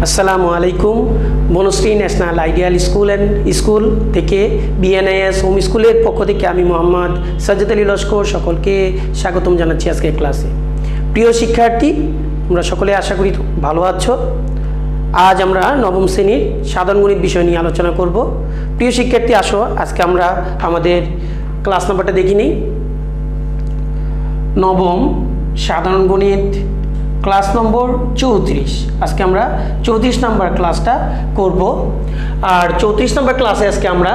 আসসালামু আলাইকুম। Banasree national ideal school থেকে বিএনআইএস হোম স্কুলের পক্ষ থেকে আমি মোহাম্মদ সাজ্জাদ আলী লস্কর সকলকে স্বাগতম জানাচ্ছি আজকের ক্লাসে। প্রিয় শিক্ষার্থী, তোমরা সকলে আশা করি ভালো আছো। আজ আমরা নবম শ্রেণীর সাধারণ গণিত বিষয় নিয়ে আলোচনা করব। প্রিয় শিক্ষার্থী, আসো আজকে আমরা আমাদের ক্লাস নাম্বারটা দেখি নিই। নবম সাধারণ গণিত ক্লাস নম্বর 34। আজকে আমরা 34 নম্বর ক্লাসটা করব। আর 34 নম্বর ক্লাসে আজকে আমরা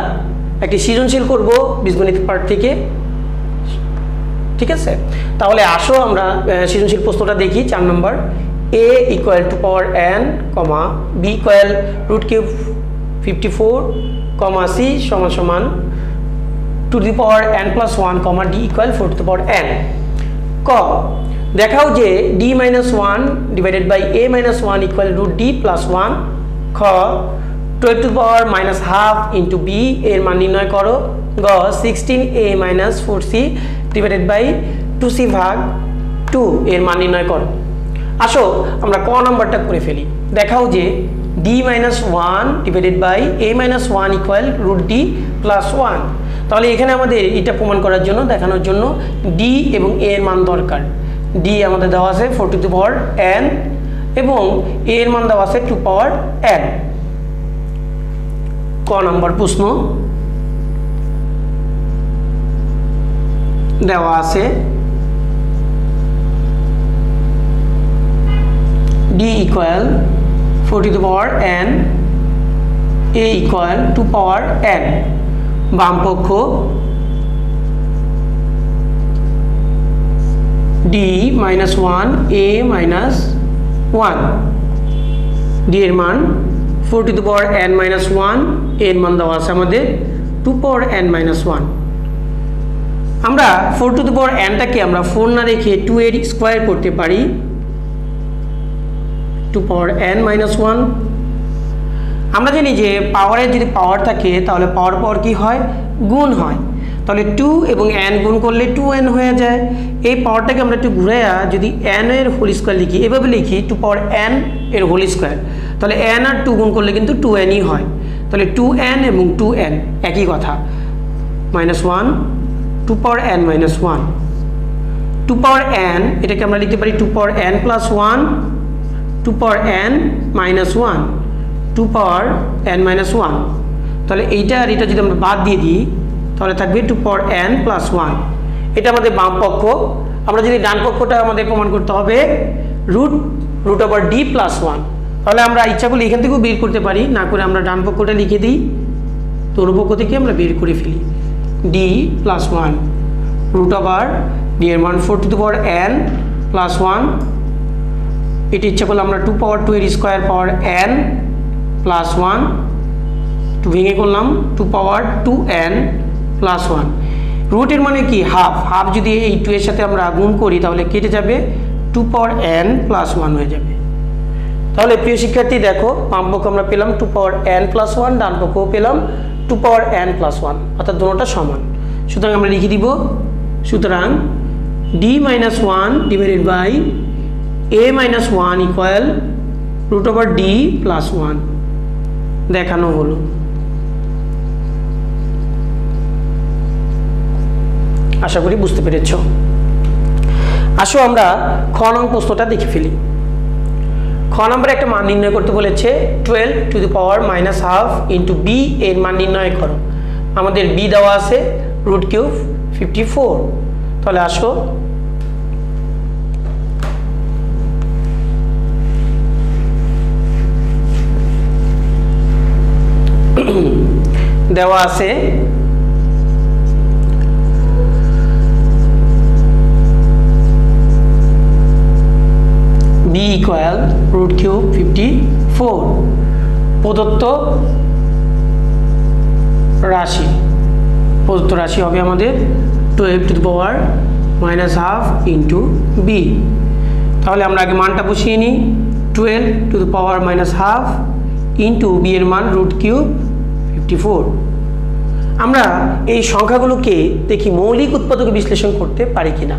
একটি সৃজনশীল করব বীজগণিত পার্ট থেকে। ঠিক আছে, তাহলে আসো আমরা সৃজনশীল প্রশ্নটা দেখি। 4 number, a equal to power n, b equal root cube 54, c সমান সমান to the power n plus 1, d equal 4 to the power n। ক, দেখাও যে d minus 1 divided by a minus 1 equal root d plus 1। খ, 12 to power minus half into b এর মান নির্ণয় করো। গ, 16a minus 4c divided by 2c ভাগ 2 এর মান নির্ণয় করো। আসো আমরা ক নাম্বারটা করে ফেলি। দেখাও যে d minus 1 divided by a minus 1 equal root d plus 1। তাহলে এখানে আমাদের এটা প্রমাণ করার জন্য, দেখানোর জন্য d এবং a এর মান দরকার। d আমাদের দেওয়া আছে 4 টু দি পাওয়ার n এবং a এর মান দেওয়া আছে 2 পাওয়ার n। ক নাম্বার প্রশ্ন দেওয়া আছে d equal 4 to the power n, a equal 2 power n। বাম পক্ষ d minus 1 a minus 1, d এর মান 4 to the power n minus 1, এর মান দেওয়া আছে আমাদের 2 পাওয়ার n মাইনাস 1। আমরা 4 টু দি পাওয়ার nটাকে আমরা 4 না রেখে 2 এর স্কোয়ার করতে পারি, 2 পাওয়ার n মাইনাস 1। আমরা জানি যে পাওয়ারের যদি পাওয়ার থাকে তাহলে পাওয়ার পাওয়ার কি হয়? গুণ হয়। তাহলে 2 এবং n গুণ করলে 2n হয়ে যায়। এই পাওয়ারটাকে আমরা একটু ঘুরে যদি n এর হোল স্কোয়ার লিখি, এভাবে লিখি 2 পাওয়ার n এর হোল স্কোয়ার, তাহলে n আর 2 গুণ করলে কিন্তু 2nই হয়। তাহলে 2n এবং 2n একই কথা। Minus 1, 2 power n minus 1, 2 power n এটাকে আমরা লিখতে পারি 2 power n plus 1, 2 power n minus 1, 2 power n minus 1। তাহলে এইটা আর এটা যদি আমরা বাদ দিয়ে দিই তাহলে থাকবে 2 পাওয়ার n প্লাস 1। এটা আমাদের বাম পক্ষ। আমরা যদি ডান পক্ষটা আমাদের প্রমাণ করতে হবে রুট ওভার d প্লাস 1। তাহলে আমরা ইচ্ছা করলে এখান থেকেও বের করতে পারি, না করে আমরা ডান পক্ষটা লিখে দিই, তরু পক্ষ থেকে আমরা বের করে ফেলি d plus 1 root over d এর মান 4 to the power n plus 1। এটা ইচ্ছা করলে আমরা 2 পাওয়ার 2 এর স্কোয়ার পাওয়ার n প্লাস 1, 2 ভেঙে করলাম 2 পাওয়ার 2n প্লাস 1। রুটের মানে কি? হাফ। হাফ যদি এই 2 এর সাথে আমরা গুণ করি তাহলে কেটে যাবে, 2 পাওয়ার n প্লাস 1 হয়ে যাবে। তাহলে প্রিয় শিক্ষার্থী দেখো, বাম পক্ষ আমরা পেলাম 2 পাওয়ার n প্লাস 1, ডান পক্ষও পেলাম 2 পাওয়ার n প্লাস 1, অর্থাৎ দুটোটা সমান। সুতরাং আমরা লিখে দিব, সুতরাং d minus 1 divided by a minus 1 equal root over d plus 1 দেখানো হলো। আশা করি বুঝতে পেরেছ। আসো আমরা খ নং প্রশ্নটা দেখে ফেলি। খ নম্বরে একটা মান নির্ণয় করতে বলেছে 12 two the power minus half into b এর মান নির্ণয় করো। আমাদের b দেওয়া আছে রুট কিউব 54। তাহলে আসো দেওয়া আছে b ইকুয়াল রুট কিউব 54। প্রদত্ত রাশি হবে আমাদের 12 two the power minus half into b। তাহলে আমরা আগে মানটা বসিয়ে নিই, 12 two the power minus half into b এর মান রুট কিউব 54। আমরা এই সংখ্যাগুলোকে দেখি মৌলিক উৎপাদকে বিশ্লেষণ করতে পারি কিনা।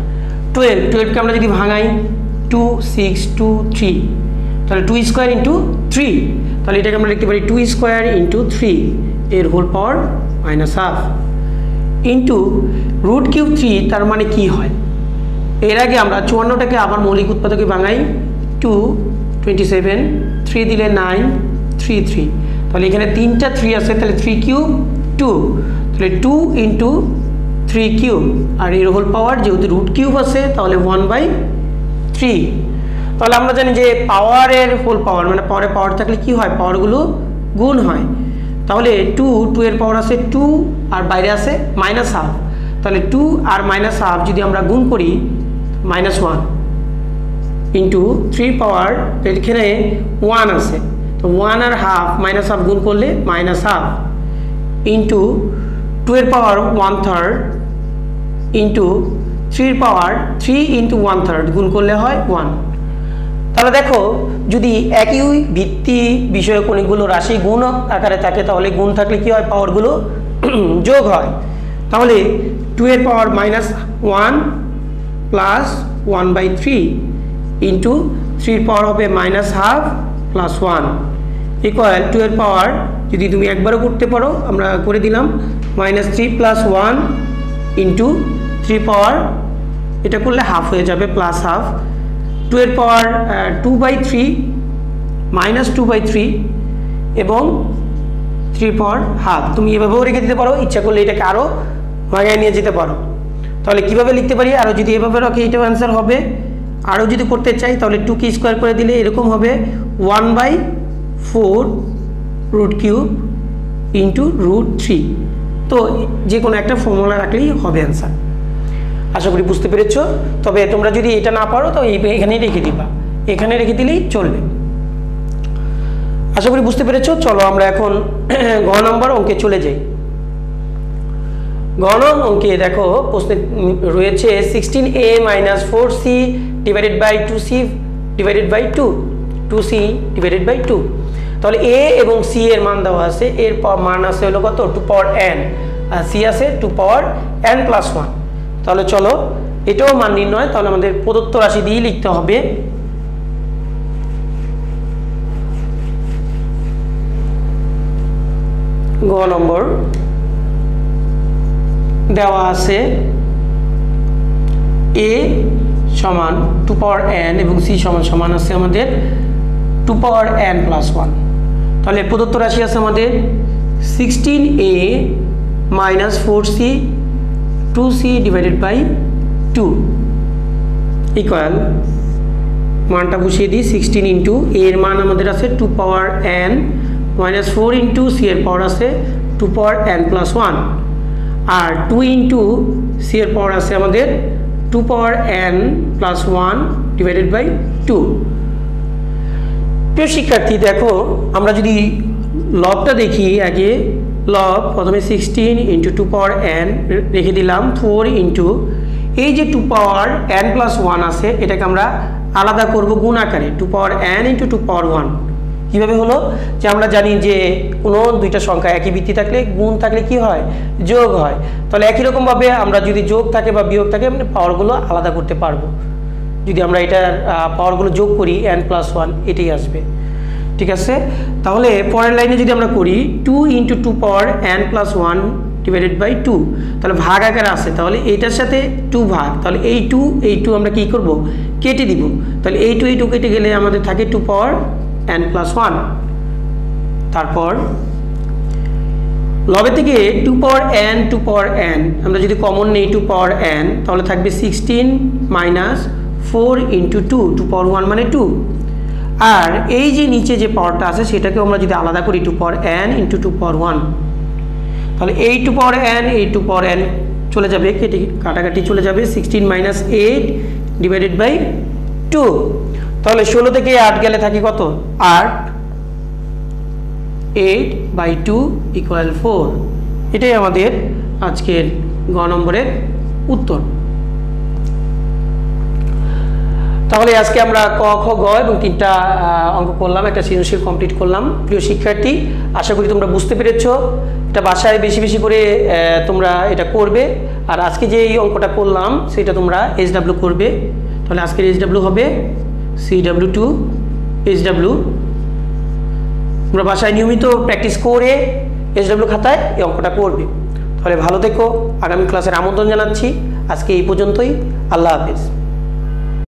12কে আমরা যদি ভাঙাই 2 6 2 3, তাহলে 2 স্কোয়ার ইন্টু 3, তাহলে এটাকে আমরা লিখতে পারি 2 স্কোয়ার ইন্টু 3 এর whole power minus half into root cube 3, তার মানে কি হয়? এর আগে আমরা 54টাকে আবার মৌলিক উৎপাদকে ভাঙাই, 2 27, 3 দিলে 9, 3 3, তাহলে এখানে 3টা 3 আছে, তাহলে 3 কিউব 2, তাহলে 2 ইন্টু 3 কিউব, আর এর হোল পাওয়ার যেহেতু রুট কিউব আছে তাহলে 1/3। তাহলে আমরা জানি যে পাওয়ারের হোল পাওয়ার মানে পাওয়ার থাকলে কি হয়, পাওয়ারগুলো গুণ হয়। তাহলে 2 এর পাওয়ার আছে 2 আর বাইরে আছে মাইনাস হাফ, তাহলে 2 আর মাইনাস হাফ যদি আমরা গুণ করি -1 ইন্টু 3 পাওয়ার, এখানে 1 আছে, তো 1 আর হাফ মাইনাস হাফ গুণ করলে মাইনাস হাফ ইন্টু 2 এর পাওয়ার 1/3 ইন্টু 3 এর পাওয়ার 3 ইন্টু 1/3 গুণ করলে হয় 1। তাহলে দেখো যদি একই ভিত্তি বিষয়ক অনেকগুলো রাশি গুণ আকারে থাকে তাহলে গুণ থাকলে কি হয়, পাওয়ারগুলো যোগ হয়। তাহলে 2 এর পাওয়ার -1 প্লাস 1/3 ইন্টু 3 এর পাওয়ার হবে -1/2 প্লাস 1 ইকুয়াল 2 এর পাওয়ার যদি তুমি একবারও করতে পারো আমরা করে দিলাম -3 প্লাস 1 ইন্টু 3 পাওয়ার, এটা করলে হাফ হয়ে যাবে প্লাস হাফ, 2 এর পাওয়ার 2/3 -2/3 এবং 3 পাওয়ার হাফ। তুমি এভাবেও রেখে দিতে পারো, ইচ্ছা করলে এটাকে আরও ভাঙায় নিয়ে যেতে পারো। তাহলে কিভাবে লিখতে পারি, আরও যদি এভাবে রাখি এটাও অ্যান্সার হবে, আরও যদি করতে চাই তাহলে 2 কে স্কোয়ার করে দিলে এরকম হবে 1/4 রুট কিউব ইন্টু √3। তো যে কোনো একটা ফর্মুলা রাখলেই হবে অ্যান্সার। আশা করি বুঝতে পেরেছ। তবে তোমরা যদি এটা না পারো তো এখানেই রেখে দিবা, এখানে রেখে দিলেই চলবে। আশা করি বুঝতে পেরেছ। চলো আমরা এখন ঘ নম্বর অঙ্কে চলে যাই। ঘ নম্বর অঙ্কে দেখো প্রশ্নে রয়েছে 16a - 4c divided by 2c divided by 2c divided by 2। তাহলে a এবং c এর মান দেওয়া আছে, এর মান আছে হলো কত 2 পাওয়ার n, আর c আছে 2 পাওয়ার n প্লাস 1। তাহলে চলো এটাও মান নির্ণয়, তাহলে আমাদের প্রদত্ত রাশি দিয়ে লিখতে হবে। গ নম্বর দেওয়া আছে a সমান 2 পাওয়ার n এবং c সমান আছে আমাদের 2 পাওয়ার n প্লাস 1। তাহলে প্রদত্ত রাশি আছে আমাদের 16a - 4c 2c divided by 2 equal, মানটা বসিয়ে দিই 16 ইন্টু a এর মান আমাদের আছে 2 পাওয়ার n -4 ইন্টু c এর পাওয়ার আছে 2 পাওয়ার n প্লাস 1, আর 2 ইন্টু c এর পাওয়ার আছে আমাদের 2 power n plus 1 divided by 2। প্রিয় শিক্ষার্থী দেখো আমরা যদি লবটা দেখি, আগে লব প্রথমে 16 ইন্টু 2 পাওয়ার n রেখে দিলাম 4 ইন্টু এই যে 2 পাওয়ার n প্লাস 1 আছে এটাকে আমরা আলাদা করব গুণ আকারে 2 পাওয়ার n ইন্টু 2 পাওয়ার 1। কীভাবে হলো, যে আমরা জানি যে কোনো দুইটা সংখ্যা একই ভিত্তি থাকলে গুণ থাকলে কি হয়, যোগ হয়। তাহলে একই রকমভাবে আমরা যদি যোগ থাকে বা বিয়োগ থাকে মানে পাওয়ারগুলো আলাদা করতে পারবো। যদি আমরা এটার পাওয়ারগুলো যোগ করি n প্লাস 1 এটাই আসবে, ঠিক আছে। তাহলে পরের লাইনে যদি আমরা করি 2 into 2 power n plus 1 divided by 2, তাহলে ভাগ আকারে আছে, তাহলে এইটার সাথে 2 ভাগ, তাহলে এই 2 আমরা কি করব, কেটে দিব। তাহলে এই 2 কেটে গেলে আমাদের থাকে 2 পাওয়ার n প্লাস 1। তারপর লবে থেকে 2 পাওয়ার n আমরা যদি কমন নেই 2 পাওয়ার n, তাহলে থাকবে 16 মাইনাস 4 ইন্টু 2 পাওয়ার 1 মানে 2। আর এই যে নিচে যে পাওয়ারটা আছে সেটাকে আমরা যদি আলাদা করি 2 পাওয়ার n ইন্টু 2 পাওয়ার 1, তাহলে এই 2 পাওয়ার n এই 2 পাওয়ার n চলে যাবে, কেটে কাটাকাটি চলে যাবে, 16 মাইনাস 8 ডিভাইডেড বাই 2। তাহলে 16 থেকে 8 গেলে থাকে কত, 8, 8/2 ইকুয়াল 4। এটাই আমাদের আজকের গ নম্বরের উত্তর। তাহলে আজকে আমরা ক, খ, গ এবং 3টা অঙ্ক করলাম, একটা সৃজনশীল কমপ্লিট করলাম। প্রিয় শিক্ষার্থী আশা করি তোমরা বুঝতে পেরেছো, এটা বাসায় বেশি বেশি করে তোমরা এটা করবে। আর আজকে যে এই অঙ্কটা করলাম সেটা তোমরা SW করবে। তাহলে আজকের SW হবে CW2 SW তোমরা বাসায় নিয়মিত প্র্যাকটিস করে SW খাতায় এই অঙ্কটা করবে। তাহলে ভালো থেকো, আগামী ক্লাসের আমন্ত্রণ জানাচ্ছি। আজকে এই পর্যন্তই, আল্লাহ হাফেজ।